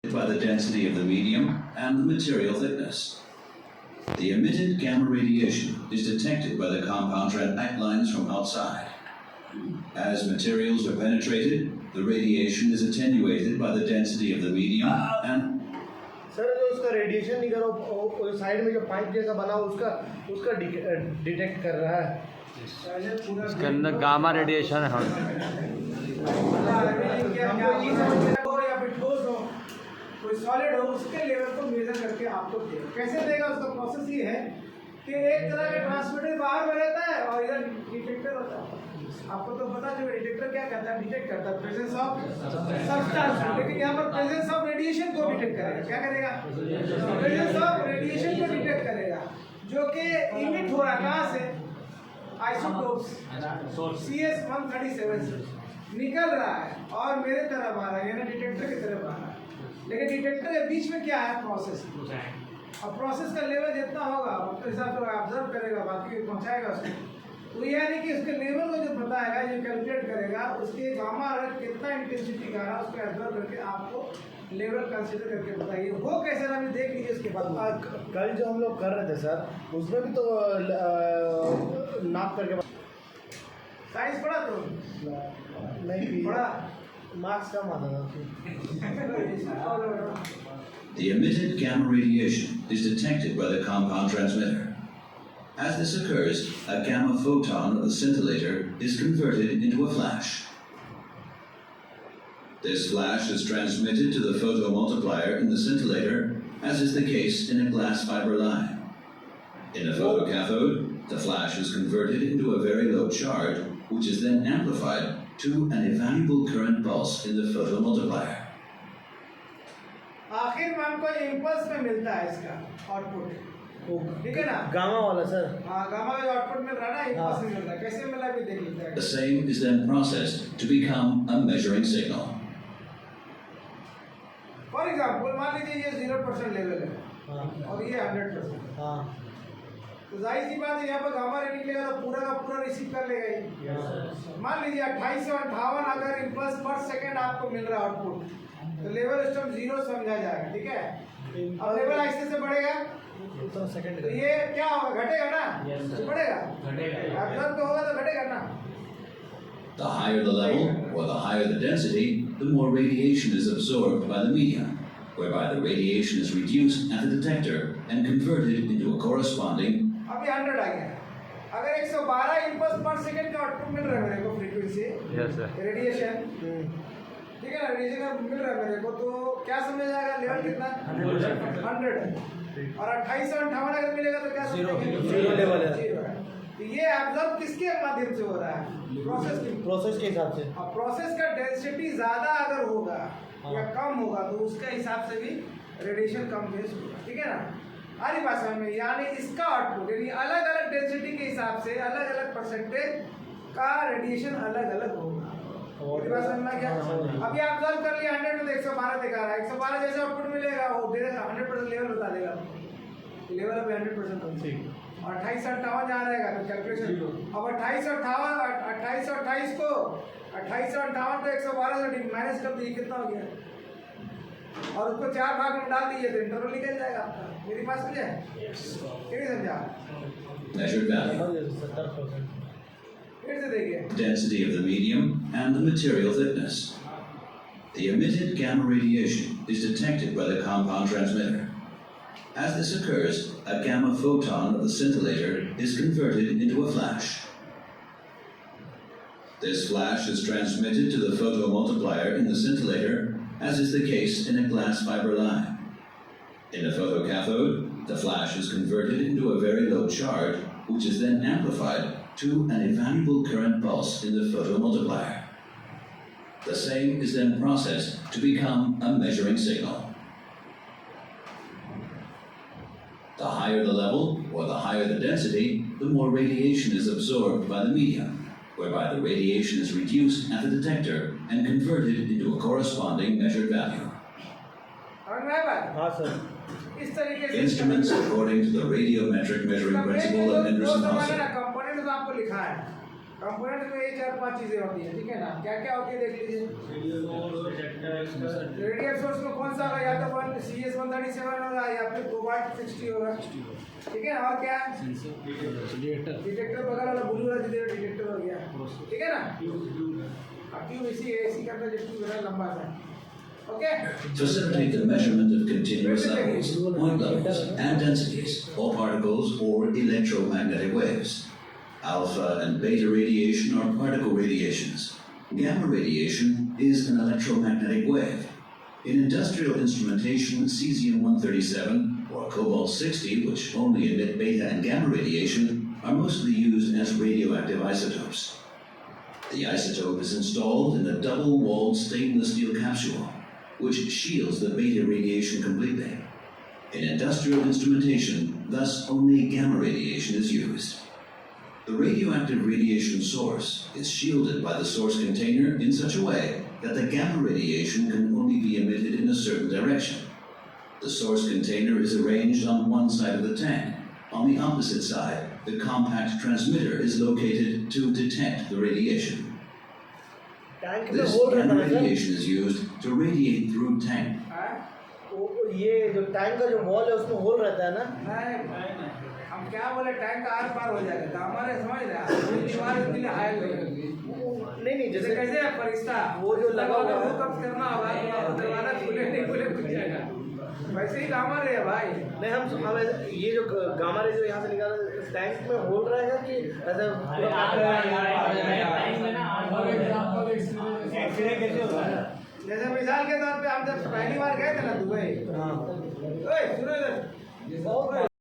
by the density of the medium and the material thickness. The emitted gamma radiation is detected by the compound transport lines from outside. As materials are penetrated, the radiation is attenuated by the density of the medium and sir जो उसका radiation निकल वो side में जो pipe जैसा बना उसका detect कर रहा है। इसके अंदर गामा रेडिएशन है। या फिर ठोस हो कोई सॉलिड हो उसके लेवल को मेजर करके आपको देगा। कैसे देगा उसका प्रोसेस ये है कि एक तरह का ट्रांसमीटर बाहर में रहता है और इधर डिटेक्टर होता है। आपको तो पता जो डिटेक्टर क्या करता है, डिटेक्ट करता है प्रेजेंस ऑफ सब्सटेंस, लेकिन यहाँ पर प्रेजेंस ऑफ रेडिएशन को डिटेक्ट करेगा। क्या करेगा? प्रेजेंस ऑफ रेडिएशन को डिटेक्ट करेगा जो कि इमिट हो रहा है कहाँ से? आइसोटोप्स CS-137 से निकल रहा है और मेरे तरफ आ रहा है, यानी डिटेक्टर की तरफ आ रहा है। लेकिन डिटेक्टर के बीच में क्या है? प्रोसेस। और प्रोसेस का लेवल जितना होगा उसके हिसाब से ऑब्जर्व करेगा, बाकी पहुंचाएगा उसको। तो यानी कि उसके लेवल को जो बताएगा, जो कैलकुलेट करेगा उसके गामा कितना इंटेंसिटी का रहा है उसको ऑब्जर्व करके आपको लेवल कंसीडर करके बताइए। वो कैसे ना भी देख लीजिए उसके बाद। कल जो हम लोग कर रहे थे सर उसमें भी तो नाप करके साइंस पढ़ा तो नहीं पढ़ा, मार्क्स कम आता था। the emitted gamma radiation is detected by the compound transmitter. As this occurs, a gamma photon of the scintillator is converted into a flash. This flash is transmitted to the photomultiplier in the scintillator, as is the case in a glass fiber line. In a photocathode, the flash is converted into a very low charge, which is then amplified to an evaluable current pulse in the photomultiplier. आखिर में हमको impulse में मिलता है इसका output, ठीक है ना? गामा वाला सर। हाँ, गामा का आउटपुट मिल रहा है ना, इम्पल्स में मिल रहा है। कैसे मिला भी देख लेते हैं। The same is then processed to become a measuring signal. For example मान लीजिए ये 0% लेवल है हाँ और ये 100%। हाँ तो जाहिर सी बात है यहाँ पर गामा रे निकलेगा तो पूरा का पूरा रिसीव कर लेगा ही। मान लीजिए 28 से 58 अगर इम्पल्स पर सेकंड आपको मिल रहा है आउटपुट, तो लेवल सिस्टम 0 समझा जाएगा, ठीक है? अब लेवल आहिस्ते से बढ़ेगा तो सेकंड तो ये क्या होगा? घटेगा ना? बढ़ेगा, ऑब्जर्व तो होगा तो घटेगा ना। The higher the level, or the higher the density, the more radiation is absorbed by the medium, whereby the radiation is reduced at the detector and converted into a corresponding. अभी 100 आ गया। अगर 112 impulse पर second का output मिल रहा है मेरे को frequency radiation, ठीक है ना? रेडिएशन मिल रहा है मेरे को, तो क्या समझ जाएगा? लेवल कितना? 100 है। और 28 से 58 अगर मिलेगा तो क्या जीरो लेवल है। तो ये ऑब्जर्व किसके माध्यम से हो रहा है? प्रोसेस के हिसाब से। अब प्रोसेस का डेंसिटी ज्यादा अगर होगा या कम होगा तो उसके हिसाब से भी रेडिएशन कम बेस होगा, ठीक है ना? हमारी भाषा में यानी इसका आउटपुट यानी अलग अलग डेंसिटी के हिसाब से अलग अलग परसेंटेज का रेडिएशन अलग अलग होगा। समझना क्या? अभी आप ऑब्जर्व कर लिया 100 में तो 112 दिखा रहा है। 112 जैसे आउटपुट मिलेगा वो दे देगा 100% लेवल बता देगा, लेवल अभी 100% कम से। और 28 से 58 जहाँ रहेगा तो कैलकुलेशन। अब 28 से 28 को 112 से माइनस कर दीजिए, कितना हो गया? और उसको 4 भाग में डाल दीजिए तो इंटरवल निकल जाएगा आपका। मेरी पास समझे? क्या समझा? Measured value. 70%। फिर से देखिए। Density of the medium and the material thickness. The emitted gamma radiation is detected by the compound transmitter. As this occurs, a gamma photon of the scintillator is converted into a flash. This flash is transmitted to the photomultiplier in the scintillator, as is the case in a glass fiber line. In a photocathode, the flash is converted into a very low charge, which is then amplified to an evaluable current pulse in the photomultiplier. The same is then processed to become a measuring signal. The higher the level, or the higher the density, the more radiation is absorbed by the medium, whereby the radiation is reduced at the detector and converted into a corresponding measured value. हाँ sir. इस तरीके से Instruments according to the radiometric measuring principle of Henderson-Hasselt. Component तो आपको लिखा है। Component में ये 4-5 चीजें होती है, ठीक है ना? क्या क्या होती है देख लीजिए। रेडिएट सोर्स में कौन सा CS137 होगा या फिर कोबाल्ट 60 होगा, ठीक है ना। और क्या डिटेक्टर बगल वाला ब्लू वाला डिटेक्टर हो गया, ठीक है ना। अब ट्यूब इसी का अंदर जो ट्यूब है लंबा सा, okay. Facilitate the measurement of continuous levels, point levels, and densities of particles or electromagnetic waves. Alpha and beta radiation are particle radiations. Gamma radiation is an electromagnetic wave. In industrial instrumentation, cesium-137 or cobalt-60, which only emit beta and gamma radiation, are mostly used as radioactive isotopes. The isotope is installed in a double-walled stainless steel capsule, which shields the beta radiation completely. In industrial instrumentation, thus only gamma radiation is used. The radioactive radiation source is shielded by the source container in such a way that the gamma radiation can only be emitted in a certain direction. The source container is arranged on one side of the tank. On the opposite side, the compact transmitter is located to detect the radiation. Tank में This whole रहता gamma है sir, radiation is used to radiate through tank. ये जो tank का जो wall है उसमें whole रहता है ना। नहीं, हम क्या बोले, टैंक का आर पार हो जाएगा, तो हमारे समझ रहे हैं दीवार इतनी हाई होगी। नहीं जैसे जैसे कैसे है फरिश्ता, वो जो लगा हुआ है, कब करना होगा तो दरवाजा खुले नहीं खुले खुल जाएगा, वैसे ही काम आ रहे हैं भाई। नहीं हमें ये जो गामा रे जो यहाँ से निकाला टैंक में होल रहेगा कि ऐसे जैसे मिसाल के तौर पे हम जब पहली बार गए थे ना दुबई, ओए सुनो इधर,